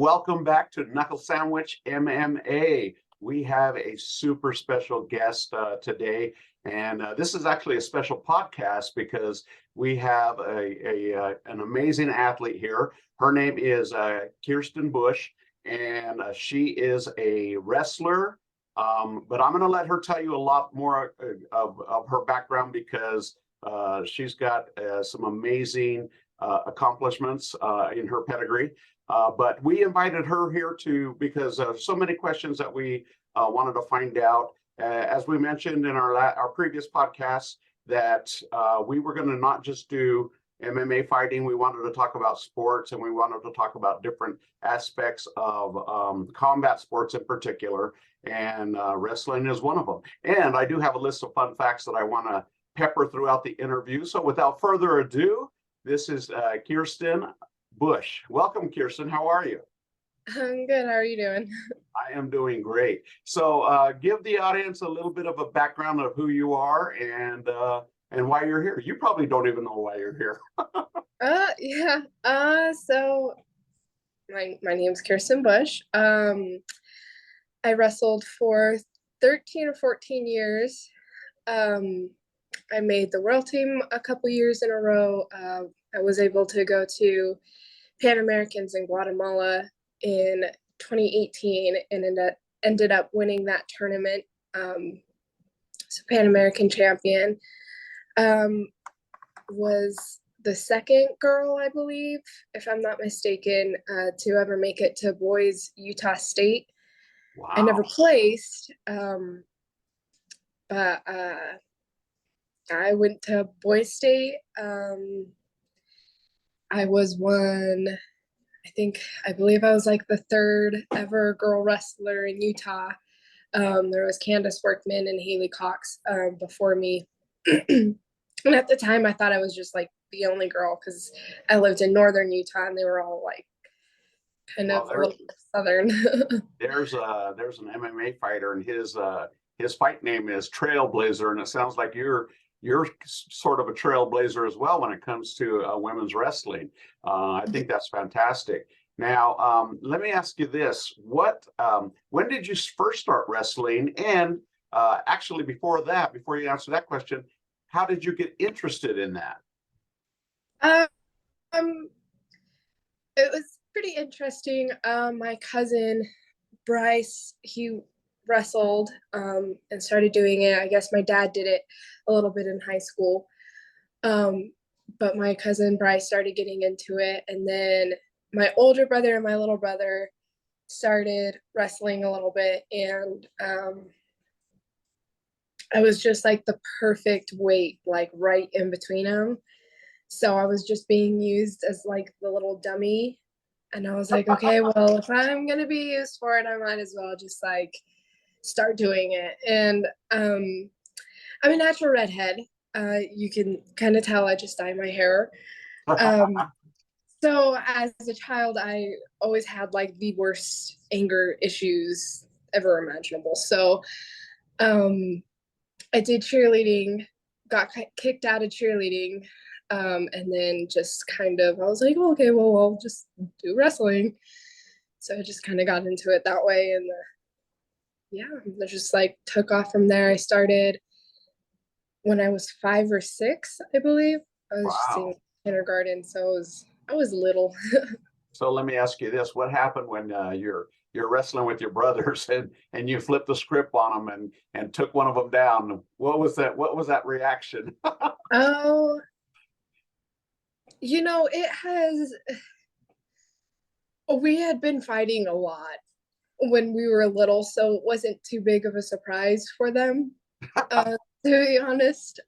welcome back to Knuckle Sandwich MMA. We have a super special guest today, and this is actually a special podcast because we have an amazing athlete here. Her name is Kiersten Bush, and she is a wrestler. But I'm going to let her tell you a lot more of her background because she's got some amazing accomplishments in her pedigree. But we invited her here because of so many questions that we wanted to find out. As we mentioned in our previous podcast, that we were going to not just do MMA fighting. We wanted to talk about sports, and we wanted to talk about different aspects of combat sports in particular. And wrestling is one of them. And I do have a list of fun facts that I want to pepper throughout the interview. So without further ado, this is Kiersten Bush. Welcome, Kiersten. How are you? I'm good. How are you doing? I am doing great. So give the audience a little bit of a background of who you are and why you're here. You probably don't even know why you're here. Yeah. So my name's Kiersten Bush. I wrestled for 13 or 14 years. I made the world team a couple years in a row. I was able to go to Pan Americans in Guatemala in 2018 and ended up winning that tournament. So Pan American champion. Was the second girl, I believe, if I'm not mistaken, to ever make it to boys Utah State. Wow. I never placed, but I went to boys state. I was I believe I was like the third ever girl wrestler in Utah. There was Candace Workman and Haley Cox before me. And at the time, I thought I was just like the only girl because I lived in northern Utah and they were all like kind of a little southern. There's an MMA fighter, and his fight name is Trailblazer, and it sounds like you're sort of a trailblazer as well when it comes to women's wrestling. I think that's fantastic. Now, let me ask you this: when did you first start wrestling? And actually, before you answer that question, how did you get interested in that? It was pretty interesting. My cousin Bryce, he wrestled and started doing it. I guess my dad did it a little bit in high school. But my cousin Bryce started getting into it. And then my older brother and my little brother started wrestling a little bit. And I was just like the perfect weight, like right in between them. So I was just being used as like the little dummy. And I was like, okay, well, if I'm going to be used for it, I might as well just like start doing it. And I'm a natural redhead. You can kind of tell I just dye my hair. So as a child, I always had like the worst anger issues ever imaginable. So I did cheerleading, got kicked out of cheerleading. And then just kind of, I was like, oh, okay, well, I'll just do wrestling. So I just kind of got into it that way. And I just like took off from there. I started when I was 5 or 6, I believe. I was just in kindergarten. So I was little. So let me ask you this: what happened when you're wrestling with your brothers and you flipped the script on them and took one of them down? What was that reaction? Oh, we had been fighting a lot when we were little, so it wasn't too big of a surprise for them, to be honest.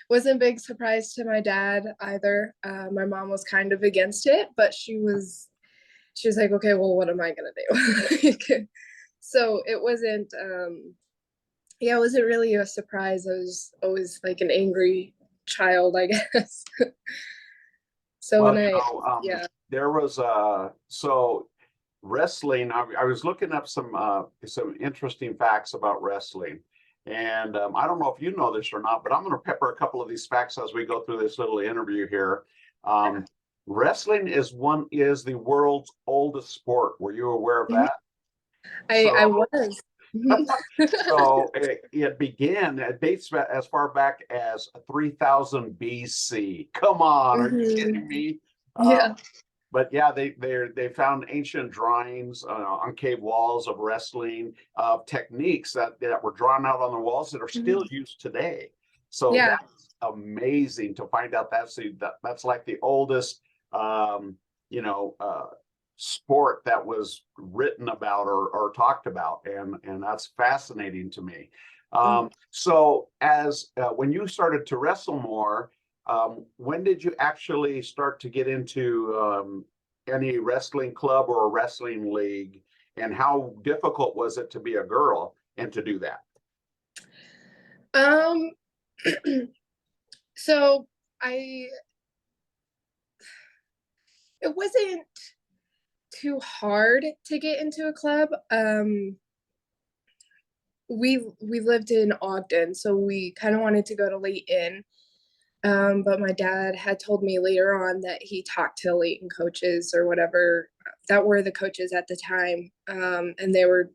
Wasn't a big surprise to my dad either. My mom was kind of against it, but she was like, okay, well, what am I gonna do? So it wasn't it wasn't really a surprise. I was always like an angry child, I guess. So there was so wrestling. I was looking up some interesting facts about wrestling, and I don't know if you know this or not, but I'm going to pepper a couple of these facts as we go through this little interview here. wrestling is the world's oldest sport. Were you aware of Mhm. that? I So was. so it began, it dates back as far back as 3000 BC. Come on, are you Mhm. kidding me? Uh, Yeah. but yeah, they found ancient drawings on cave walls of wrestling, of techniques that were drawn out on the walls that are still Mhm. used today. So Yeah. that's amazing to find out that's like the oldest um, you know sport that was written about or talked about, and that's fascinating to me. Mhm. So as when you started to wrestle more, when did you actually start to get into any wrestling club or a wrestling league? And how difficult was it to be a girl and to do that? Um, so I it wasn't too hard to get into a club. We lived in Ogden, so we kind of wanted to go to Layton. But my dad had told me later on that he talked to Layton coaches or whatever that were the coaches at the time, and they were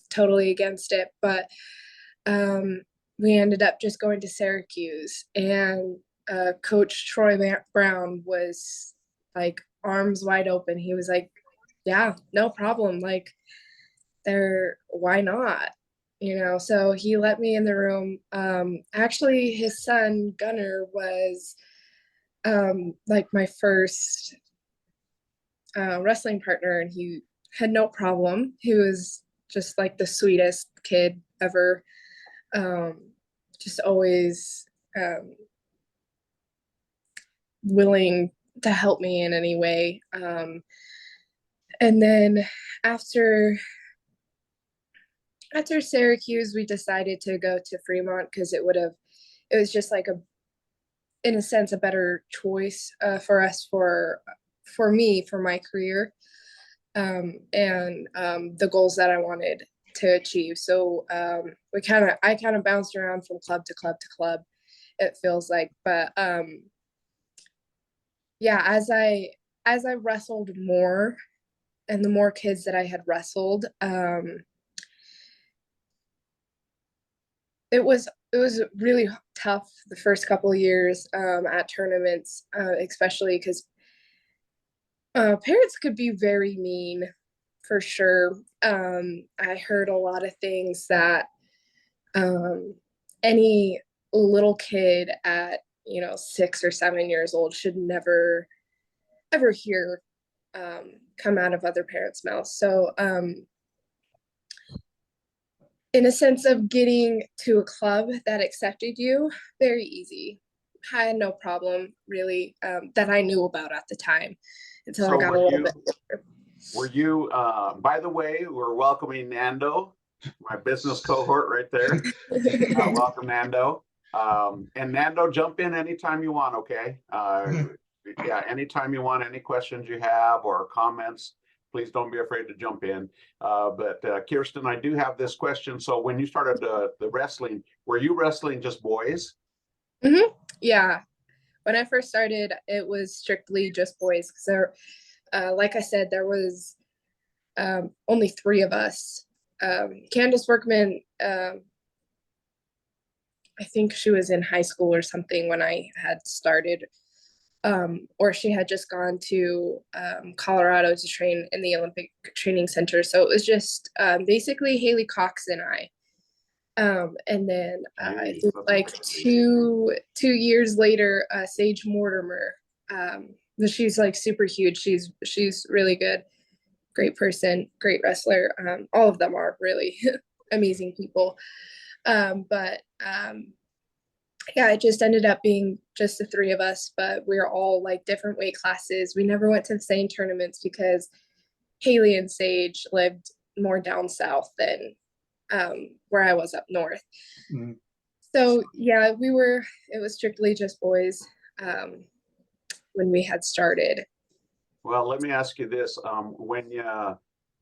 totally against it. But um, we ended up just going to Syracuse, and Coach Troy Brown was like arms wide open. He was like, "Yeah, no problem. Like, there, why not?" So he let me in the room. Actually, his son Gunner was like my first wrestling partner, and he had no problem. He was just like the sweetest kid ever. Um, just always willing to help me in any way. And then after after Syracuse, we decided to go to Fremont because it was just like in a sense, a better choice for us for me for my career and the goals that I wanted to achieve. So I kind of bounced around from club to club to club. It feels like, but yeah, as I wrestled more, and the more kids that I had wrestled, it was really tough the first couple of years at tournaments, especially because parents could be very mean for sure. I heard a lot of things that any little kid at 6 or 7 years old should never ever hear come out of other parents' mouths. So, in a sense of getting to a club that accepted you, very easy. I had no problem really that I knew about at the time until I So got a little bit older. were you by the way, we're welcoming Nando, my business cohort right there. Welcome, Nando. And Nando, jump in anytime you want, okay? Yeah, anytime you want, any questions you have or comments, please don't be afraid to jump in. But Kiersten, I do have this question. So when you started the wrestling, were you wrestling just boys? Mm-hmm. Yeah, when I first started, it was strictly just boys because like I said, there was only three of us. Candace Workman, I think she was in high school or something when I had started, or she had just gone to Colorado to train in the Olympic Training Center. So it was just basically Haley Cox and I. And then I Jeez, think that's like crazy. two years later, Sage Mortimer. She's like super huge. She's really good, great person, great wrestler. All of them are really amazing people. But yeah, it just ended up being just the three of us, but we are all like different weight classes. We never went to the same tournaments because Haley and Sage lived more down south than where I was up north. Mhm. So yeah, it was strictly just boys when we had started. Well, let me ask you this: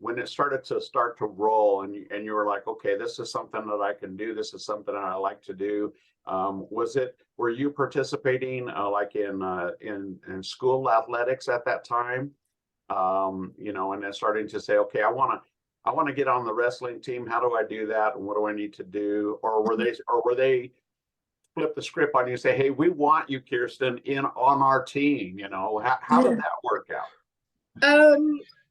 when it started to roll, and you were like, okay, this is something that I can do. This is something that I like to do. Were you participating like in school athletics at that time? And then starting to say, okay, I want to get on the wrestling team. How do I do that? And what do I need to do? Or were they flip the script on you and say, hey, we want you, Kiersten, on our team? How did that work out?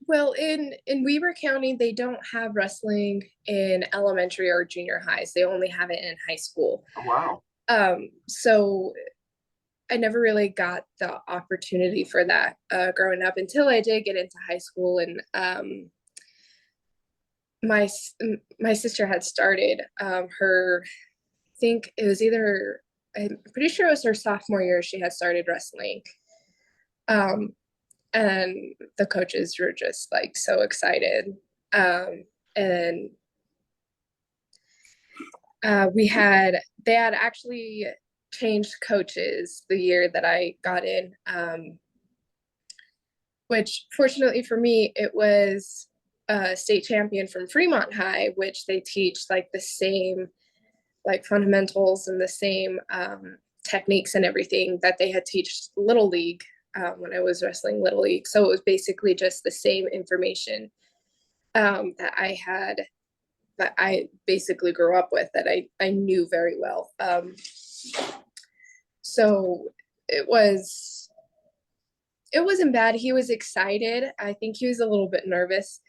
Well, in Weber County, they don't have wrestling in elementary or junior highs. They only have it in high school. Oh, wow. So I never really got the opportunity for that growing up until I did get into high school, and my sister had started her. I think it was I'm pretty sure it was her sophomore year. She had started wrestling. And the coaches were just like so excited. And they had actually changed coaches the year that I got in, which fortunately for me, it was a state champion from Fremont High, which they teach like the same like fundamentals and the same techniques and everything that they had teach Little League when I was wrestling Little League. So it was basically just the same information that I basically grew up with, that I knew very well. So it wasn't bad. He was excited. I think he was a little bit nervous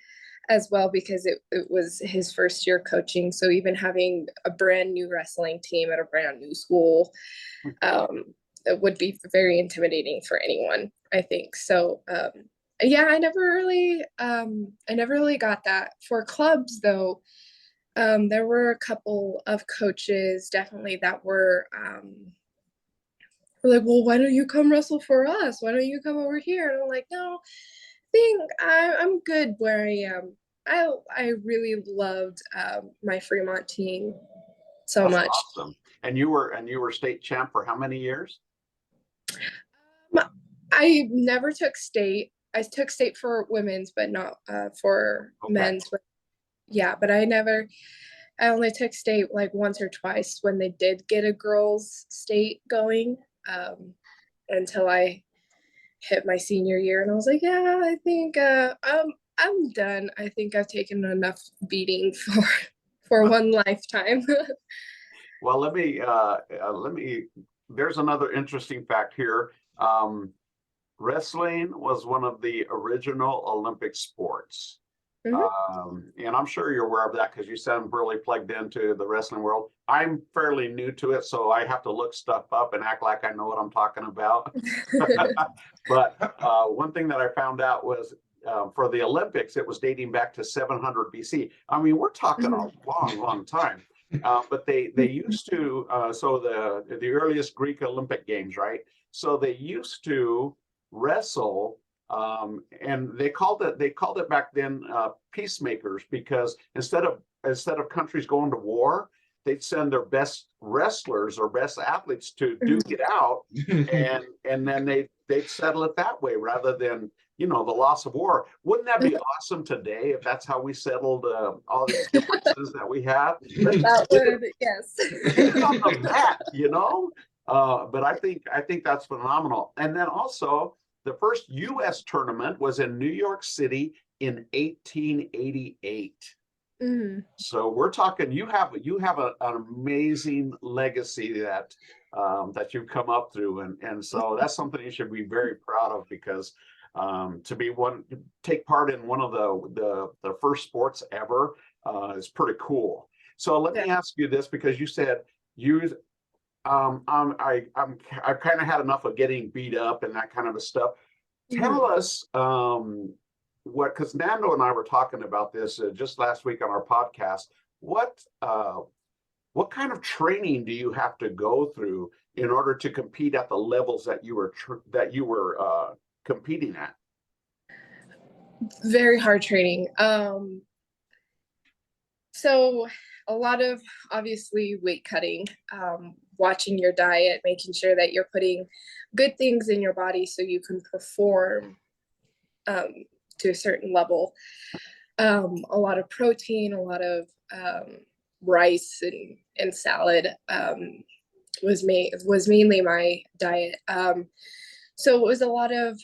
as well, because it was his first year coaching. So even having a brand new wrestling team at a brand new school, it would be very intimidating for anyone, I think. So yeah, I never really got that. For clubs though, there were a couple of coaches definitely that were like, well, why don't you come wrestle for us? Why don't you come over here? And I'm like, no, I'm good where I am. I really loved my Fremont team so That's much. awesome. And you were state champ for how many years? I never took state. I took state for women's, but not for men's. But yeah, but I only took state like once or twice when they did get a girls' state going, until I hit my senior year, and I was like, yeah, I think I'm done. I think I've taken enough beating for one lifetime. Well, let me. There's another interesting fact here. Wrestling was one of the original Olympic sports. And I'm sure you're aware of that because you sound really plugged into the wrestling world. I'm fairly new to it, so I have to look stuff up and act like I know what I'm talking about. But one thing that I found out was for the Olympics, it was dating back to 700 BC. I mean, we're talking a long, long time. But they used to, so the earliest Greek Olympic Games, right? So they used to wrestle, and they called it back then peacemakers, because instead of countries going to war, they'd send their best wrestlers or best athletes to duke it out, and then they'd settle it that way rather than the loss of war. Wouldn't that be awesome today if that's how we settled all these differences that we have? That would, yes. Get on the mat, but I think that's phenomenal. And then also, the first U.S. tournament was in New York City in 1888. So we're talking. You have an amazing legacy that you've come up through, and so that's something you should be very proud of, because take part in one of the first sports ever is pretty cool. So let me ask you this, because you said I kind of had enough of getting beat up and that kind of stuff. Tell us because Nando and I were talking about this just last week on our podcast. What kind of training do you have to go through in order to compete at the levels that you were competing at? Very hard training. So a lot of, obviously, weight cutting, watching your diet, making sure that you're putting good things in your body so you can perform to a certain level. A lot of protein, a lot of rice and salad was mainly my diet. So it was a lot of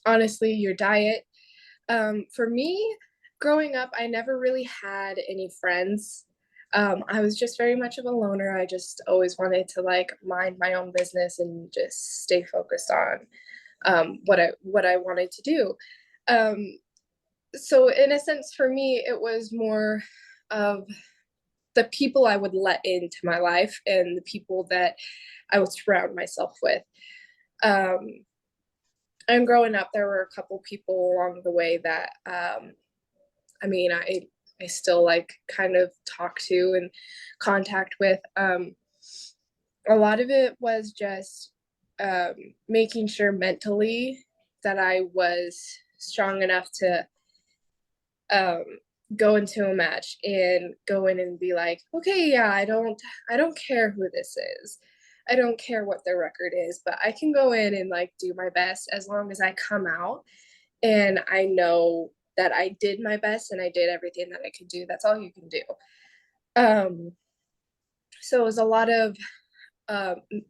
honestly your diet. For me, growing up, I never really had any friends. I was just very much of a loner. I just always wanted to like mind my own business and just stay focused on what I wanted to do. Um, so in a sense, for me, it was more of the people I would let into my life and the people that I would surround myself with. Um, and growing up, there were a couple people along the way that I mean, I still like kind of talk to and contact with. A lot of it was just making sure mentally that I was strong enough to um, go into a match and go in and be like, okay, yeah, I don't care who this is. I don't care what their record is, but I can go in and like do my best as long as I come out and I know that I did my best and I did everything that I could do. That's all you can do. Um, so it was a lot of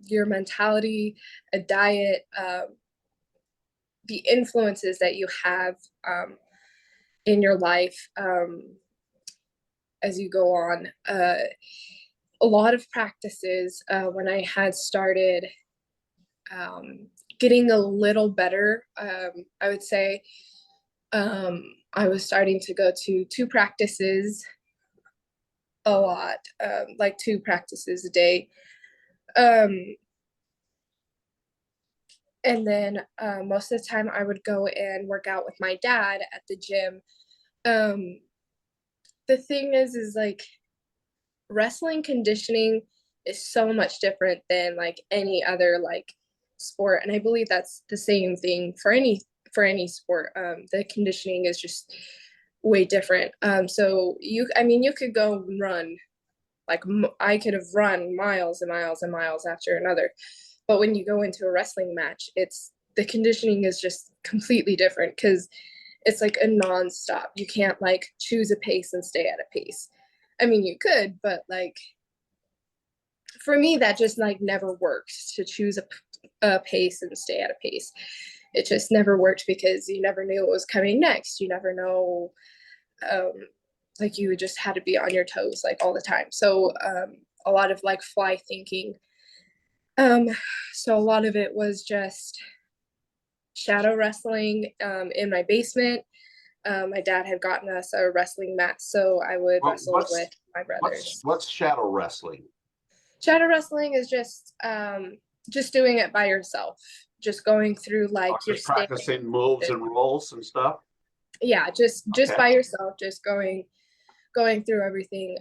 your mentality, a diet, the influences that you have in your life as you go on. A lot of practices when I had started getting a little better, I would say I was starting to go to two practices a lot, like two practices a day. Um, and then most of the time I would go and work out with my dad at the gym. Um, the thing is like wrestling conditioning is so much different than like any other like sport, and I believe that's the same thing for any sport. The conditioning is just way different. So you could go and run like I could have run miles and miles and miles after another, but when you go into a wrestling match, it's the conditioning is just completely different because it's like a non-stop. You can't like choose a pace and stay at a pace. I mean, you could, but like for me, that just like never worked to choose a pace and stay at a pace. It just never worked because you never knew what was coming next. You never know, um, like you just had to be on your toes like all the time. So a lot of like fly thinking. Um, so a lot of it was just shadow wrestling in my basement. My dad had gotten us a wrestling mat, so I would Well, wrestle with my brothers. what's shadow wrestling? Shadow wrestling is just doing it by yourself, just going through Oh, like your just stand. practicing moves and rolls and stuff. Yeah, just Okay. by yourself, just going through everything.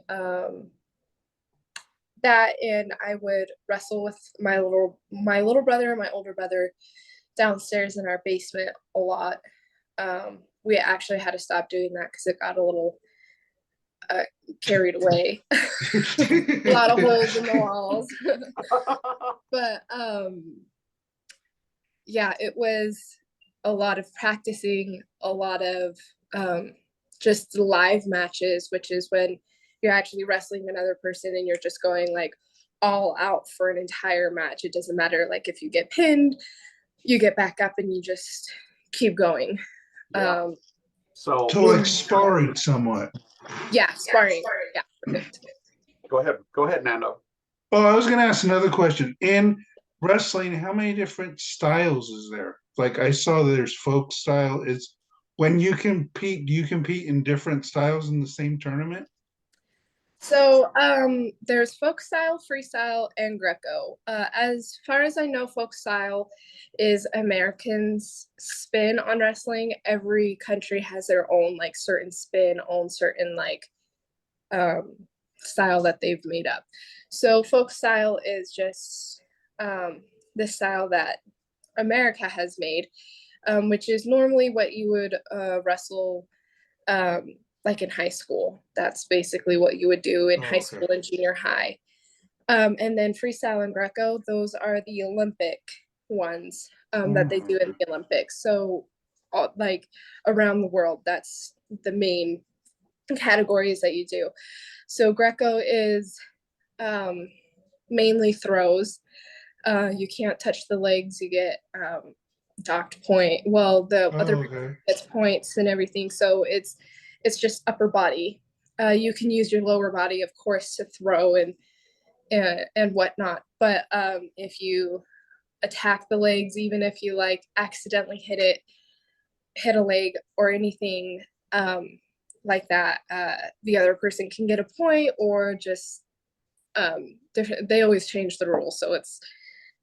That and I would wrestle with my little brother and my older brother downstairs in our basement a lot. We actually had to stop doing that because it got a little carried away. A lot of holes in the walls. But yeah, it was a lot of practicing, a lot of just live matches, which is when you're actually wrestling another person and you're just going like all out for an entire match. It doesn't matter like if you get pinned, you get back up and you just keep going. Yeah. So like sparring somewhat. Yeah, sparring. Yeah, perfect. Go ahead, Nando. Oh, I was going to ask another question. In wrestling, how many different styles is there? Like I saw there's folk style. Is when you compete, do you compete in different styles in the same tournament? So there's folk style, freestyle, and Greco. As far as I know, folk style is Americans' spin on wrestling. Every country has their own like certain spin, own certain like um, style that they've made up. So folk style is just the style that America has made, which is normally what you would wrestle um, like in high school. That's basically what you would do in high school and junior high. And then freestyle and Greco, those are the Olympic ones that they do in the Olympics. So like around the world. That's the main categories that you do. So Greco is mainly throws. You can't touch the legs. You get docked point. Well, the Oh, other okay. gets points and everything. So it's just upper body. You can use your lower body, of course, to throw and whatnot. But if you attack the legs, even if you like accidentally hit a leg or anything like that, the other person can get a point, or just they always change the rules, so it's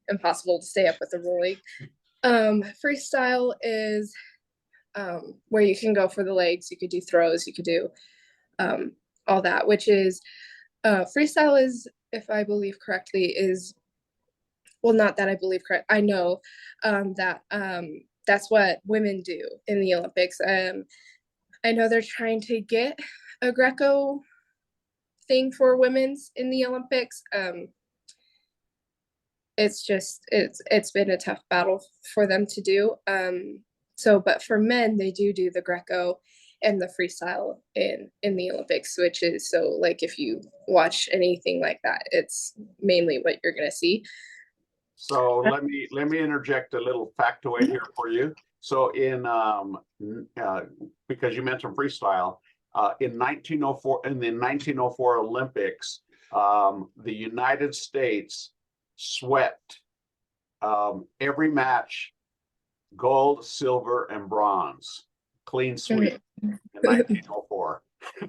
impossible to stay up with the ruling. Freestyle is where you can go for the legs. You could do throws, you could do all that, which is freestyle is, if I believe correctly, is, well, not that I believe correct, I know that that's what women do in the Olympics. I know they're trying to get a Greco thing for women's in the Olympics. It's been a tough battle for them to do. But for men, they do the Greco and the freestyle in the Olympics, which is, so like if you watch anything like that, it's mainly what you're gonna see. So let me interject a little factoid here for you. So because you mentioned freestyle, in 1904, in the 1904 Olympics, the United States swept every match, gold, silver, and bronze, clean sweep in 1904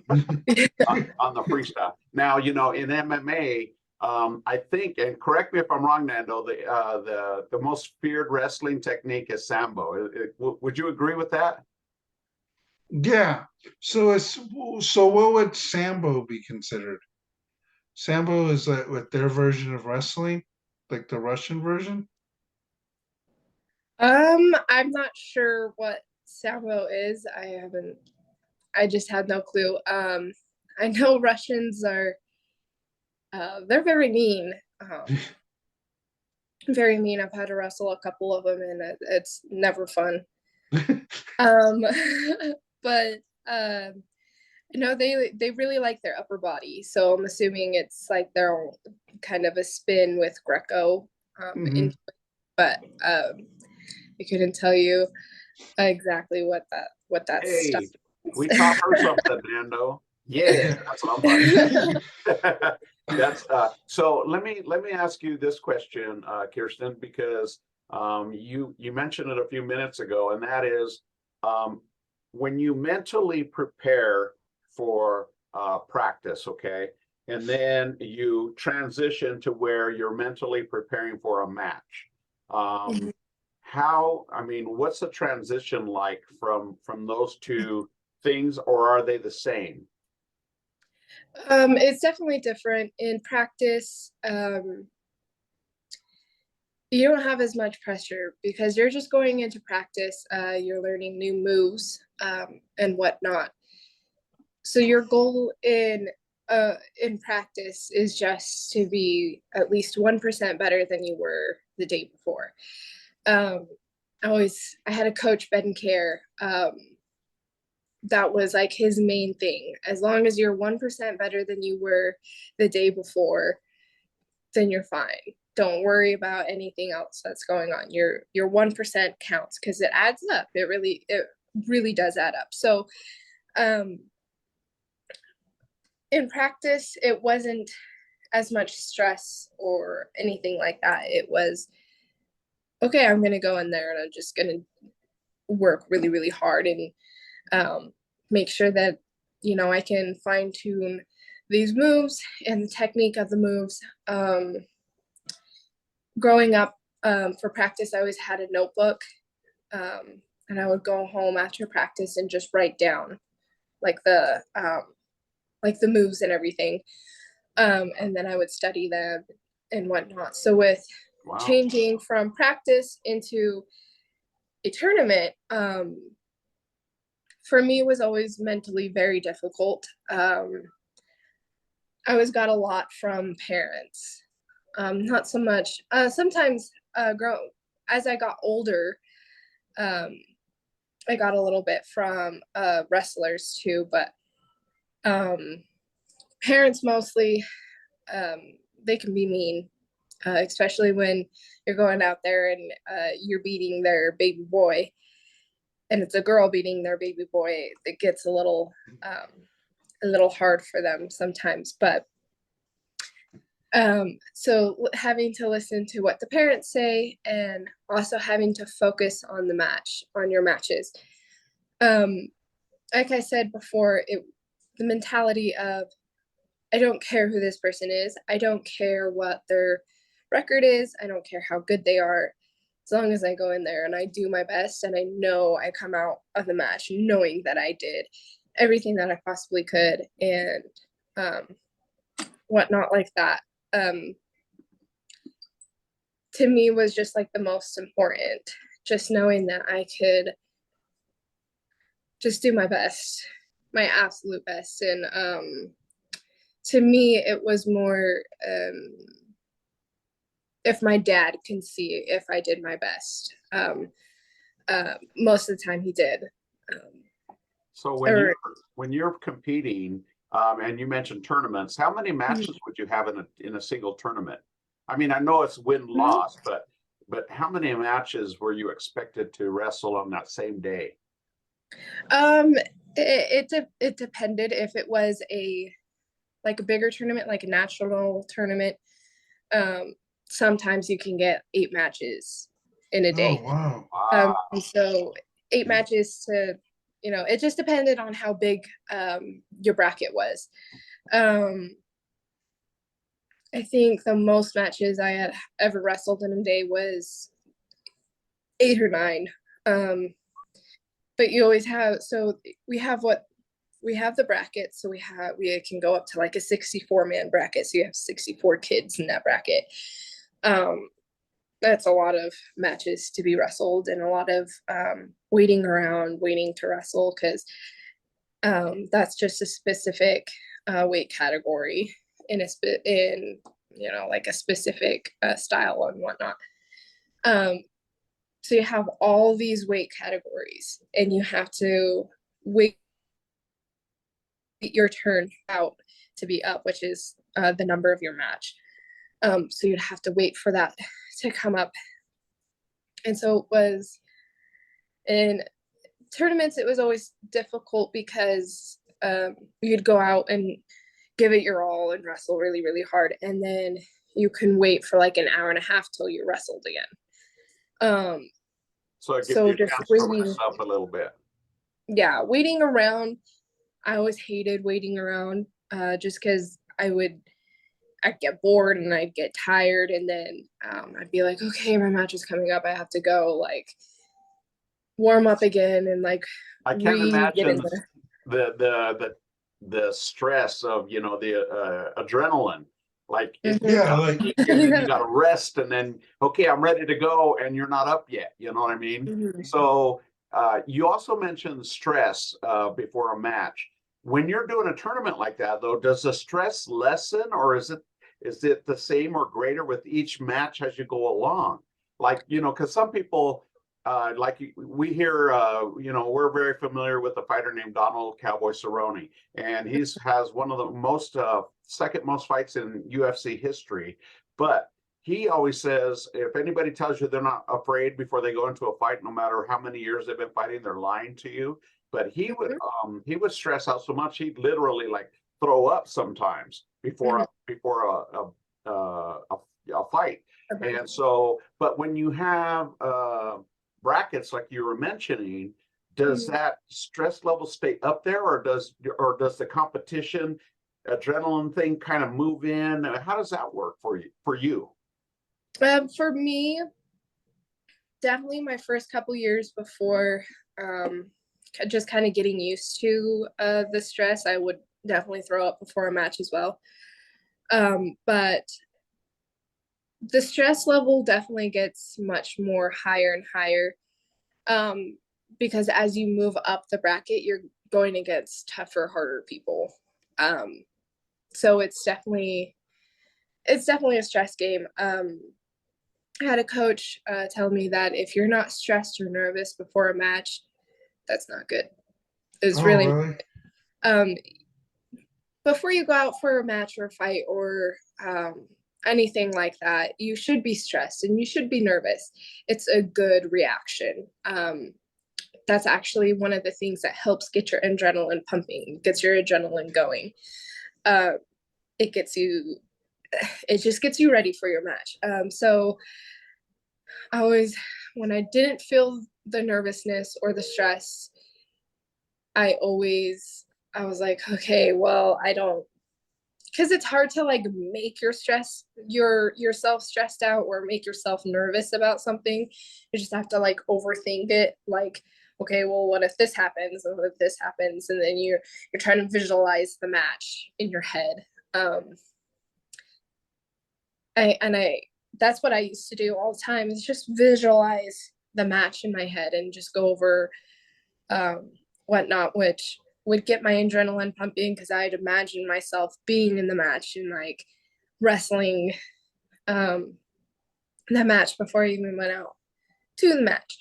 on the freestyle. Now, in MMA, I think, and correct me if I'm wrong, Nando, the most feared wrestling technique is Sambo. Would you agree with that? Yeah. So what would Sambo be considered? Sambo is like with their version of wrestling, like the Russian version? I'm not sure what Sambo is. I just had no clue. I know Russians are they're very mean. Very mean. I've had to wrestle a couple of them, and it's never fun. Um, but they really like their upper body, so I'm assuming it's like their own kind of a spin with Greco. Mhm. But I couldn't tell you exactly what that stuff Hey, we is. taught her something, Nando. Yeah, that's what I'm talking about. That's so let me ask you this question, Kiersten, because you mentioned it a few minutes ago, and that is when you mentally prepare for practice, okay, and then you transition to where you're mentally preparing for a match. What's the transition like from those two things, or are they the same? It's definitely different in practice. You don't have as much pressure because you're just going into practice. You're learning new moves and whatnot. So your goal in practice is just to be at least 1% better than you were the day before. Um, I had a coach, Ben Care. That was like his main thing. As long as you're 1% better than you were the day before, then you're fine. Don't worry about anything else that's going on. Your 1% counts because it adds up. It really does add up. So in practice, it wasn't as much stress or anything like that. It was, okay, I'm gonna go in there and I'm just gonna work really, really hard and make sure that I can fine tune these moves and the technique of the moves. Growing up, for practice, I always had a notebook, and I would go home after practice and just write down like the moves and everything, and then I would study them and whatnot. So with changing from practice into a tournament, for me, it was always mentally very difficult. I always got a lot from parents, not so much. Sometimes, as I got older, I got a little bit from wrestlers too, but parents mostly, they can be mean, especially when you're going out there and you're beating their baby boy, and it's a girl beating their baby boy. It gets a little hard for them sometimes. But so having to listen to what the parents say and also having to focus on the match, on your matches. Like I said before, the mentality of, I don't care who this person is. I don't care what their record is. I don't care how good they are. As long as I go in there and I do my best and I know I come out of the match knowing that I did everything that I possibly could and whatnot like that. To me was just like the most important, just knowing that I could just do my best, my absolute best. And to me, it was more if my dad can see if I did my best. Most of the time he did. So when you're competing, and you mentioned tournaments, how many matches would you have in a single tournament? I mean, I know it's win-loss, but how many matches were you expected to wrestle on that same day? It depended. If it was a bigger tournament, like a national tournament, sometimes you can get 8 matches in a day. Oh, wow. So 8 matches to, it just depended on how big your bracket was. I think the most matches I had ever wrestled in a day was 8 or 9. But you always have, so we have the bracket, so we can go up to like a 64-man bracket, so you have 64 kids in that bracket. That's a lot of matches to be wrestled and a lot of waiting to wrestle, because that's just a specific weight category in like a specific style and whatnot. So you have all these weight categories and you have to wait your turn out to be up, which is the number of your match. So you'd have to wait for that to come up. And so it was, in tournaments, it was always difficult because you'd go out and give it your all and wrestle really, really hard. And then you can wait for like an hour and a half till you're wrestled again. So it gives you a chance to rest up a little bit. Yeah, waiting around. I always hated waiting around just because I'd get bored and I'd get tired, and then I'd be like, okay, my match is coming up. I have to go like warm up again and like I can't imagine the stress of the adrenaline. Like you got to rest, and then okay, I'm ready to go, and you're not up yet. You know what I mean? So you also mentioned stress before a match. When you're doing a tournament like that, though, does the stress lessen, or is it the same or greater with each match as you go along? Like, because some people, like we hear, we're very familiar with a fighter named Donald Cowboy Cerrone, and has one of the second most fights in UFC history. But he always says, if anybody tells you they're not afraid before they go into a fight, no matter how many years they've been fighting, they're lying to you. But he would stress out so much he'd literally like throw up sometimes before a fight. And so, but when you have brackets like you were mentioning, does that stress level stay up there, or does the competition adrenaline thing kind of move in? How does that work for you? For me, definitely my first couple years before just kind of getting used to the stress, I would definitely throw up before a match as well. But the stress level definitely gets much more higher and higher, because as you move up the bracket, you're going against tougher, harder people. So it's definitely a stress game. I had a coach tell me that if you're not stressed or nervous before a match, that's not good. It's Oh, really really? um before you go out for a match or a fight or anything like that, you should be stressed and you should be nervous. It's a good reaction. That's actually one of the things that helps get your adrenaline pumping, gets your adrenaline going. Uh, it gets you, it just gets you ready for your match. So I always, when I didn't feel the nervousness or the stress, I was like, okay, well, I don't, because it's hard to like make yourself stressed out or make yourself nervous about something. You just have to like overthink it, like, okay, well, what if this happens and what if this happens, and then you're trying to visualize the match in your head. I that's what I used to do all the time, is just visualize the match in my head and just go over whatnot, which would get my adrenaline pumping because I'd imagine myself being in the match and like wrestling the match before I even went out to the match.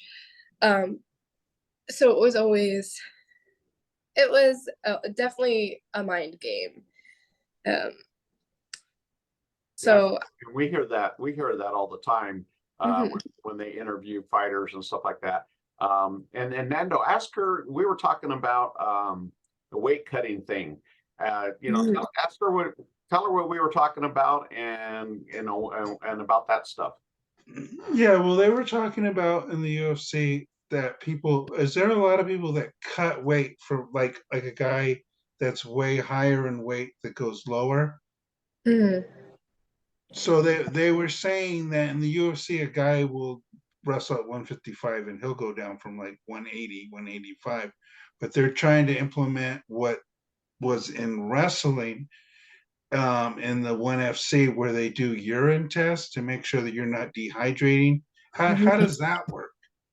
So it was definitely a mind game. So yeah, we hear that all the time mhm. when they interview fighters and stuff like that. And Nando, ask her. We were talking about the weight cutting thing. Ask her tell her what we were talking about, and and about that stuff. Yeah, well, they were talking about in the UFC that is there a lot of people that cut weight for like a guy that's way higher in weight that goes lower? Mhm. So they were saying that in the UFC, a guy will wrestle at 155 and he'll go down from like 180, 185. But they're trying to implement what was in wrestling in the 1FC where they do urine tests to make sure that you're not dehydrating. How does that work?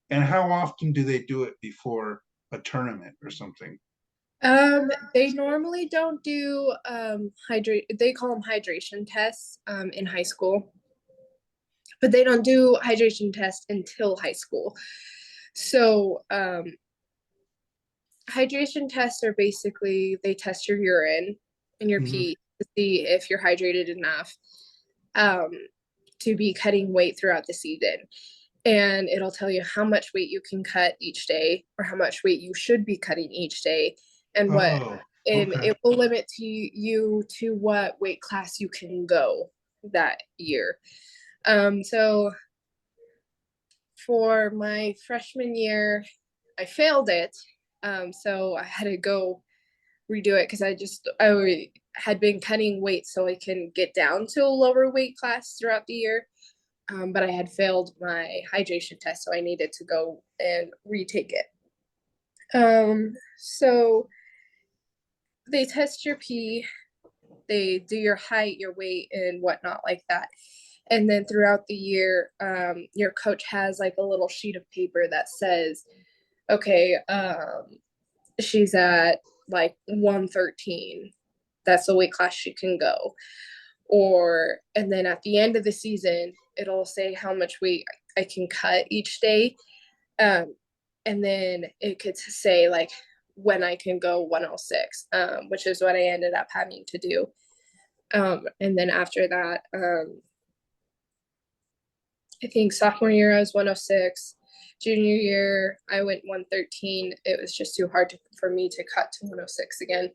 And how often do they do it before a tournament or something? They normally don't do they call them hydration tests in high school, but they don't do hydration tests until high school. So hydration tests are basically, they test your urine and your Mhm. pee to see if you're hydrated enough um, to be cutting weight throughout the season. And it'll tell you how much weight you can cut each day or how much weight you should be cutting each day, and Oh, okay. it will limit you to what weight class you can go that year. So for my freshman year, I failed it. So I had to go redo it because I had been cutting weight so I can get down to a lower weight class throughout the year. But I had failed my hydration test, so I needed to go and retake it. So they test your pee, they do your height, your weight, and whatnot like that. And then throughout the year, your coach has like a little sheet of paper that says, okay, she's at like 113. That's the weight class she can go. And then at the end of the season, it'll say how much weight I can cut each day. Um, and then it could say like when I can go 106, which is what I ended up having to do. And then after that, I think sophomore year I was 106. Junior year I went 113. It was just too hard for me to cut to 106 again.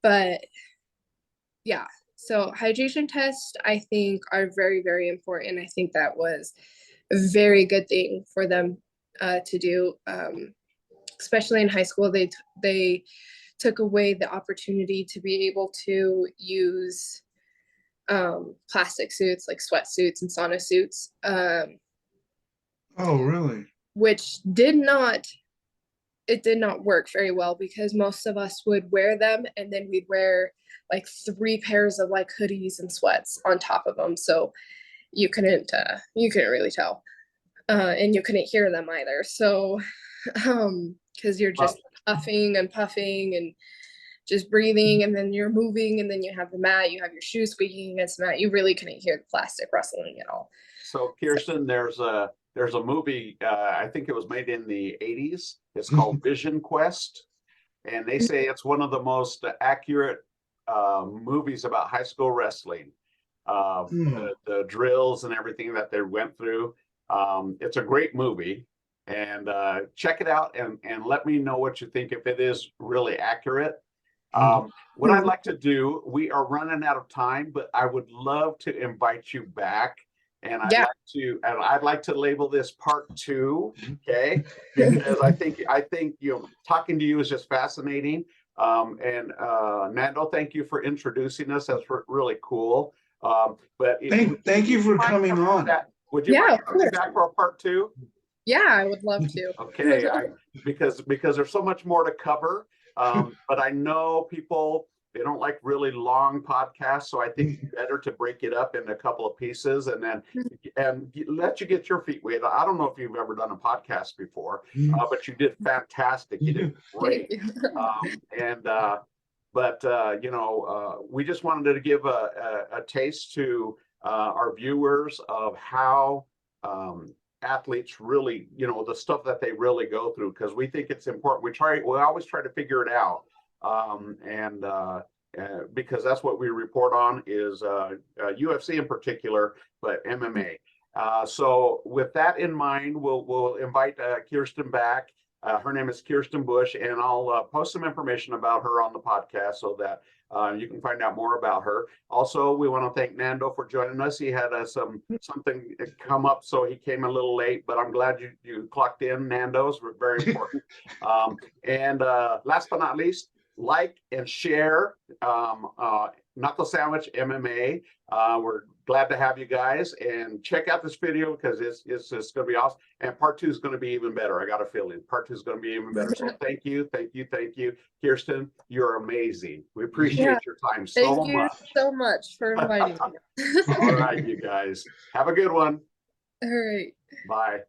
But yeah, so hydration tests I think are very, very important. I think that was a very good thing for them to do, especially in high school. They took away the opportunity to be able to use plastic suits like sweatsuits and sauna suits, Oh, really? which did not work very well because most of us would wear them and then we'd wear like 3 pairs of like hoodies and sweats on top of them, so you couldn't really tell, and you couldn't hear them either. So because you're Well, just puffing and puffing and just breathing, and then you're moving, and then you have the mat, you have your shoes squeaking against the mat, you really couldn't hear the plastic rustling at all. so Kiersten, there's a movie, I think it was made in the 80s. It's called Vision Quest. And they say it's one of the most accurate movies about high school wrestling. The drills and everything that they went through. It's a great movie. And check it out and let me know what you think if it is really accurate. What I'd like to do, we are running out of time, but I would love to invite you back. And I'd like to label this part 2, okay? Because I think talking to you is just fascinating. And Nando, thank you for introducing us. That's really cool. But thank you for coming on. Would you mind coming back for a part 2? Yeah, I would love to. Okay, because there's so much more to cover. But I know people, they don't like really long podcasts, so I think it's better to break it up into a couple of pieces and let you get your feet wet. I don't know if you've ever done a podcast before, but you did fantastic. You did great. We just wanted to give a taste to our viewers of how athletes really, the stuff that they really go through, because we think it's important. We always try to figure it out. Because that's what we report on is UFC in particular, but MMA. So with that in mind, we'll invite Kiersten back. Her name is Kiersten Bush, and I'll post some information about her on the podcast so that you can find out more about her. Also, we want to thank Nando for joining us. He had something come up, so he came a little late, but I'm glad you clocked in, Nando's very important. And last but not least, like and share Knuckle Sandwich MMA. We're glad to have you guys, and check out this video because it's going to be awesome. And part 2 is going to be even better. I got a feeling part 2 is going to be even better. So thank you. Kiersten, you're amazing. We appreciate your time so much. Thank you so much for inviting me. All right, you guys. Have a good one. All right. Bye.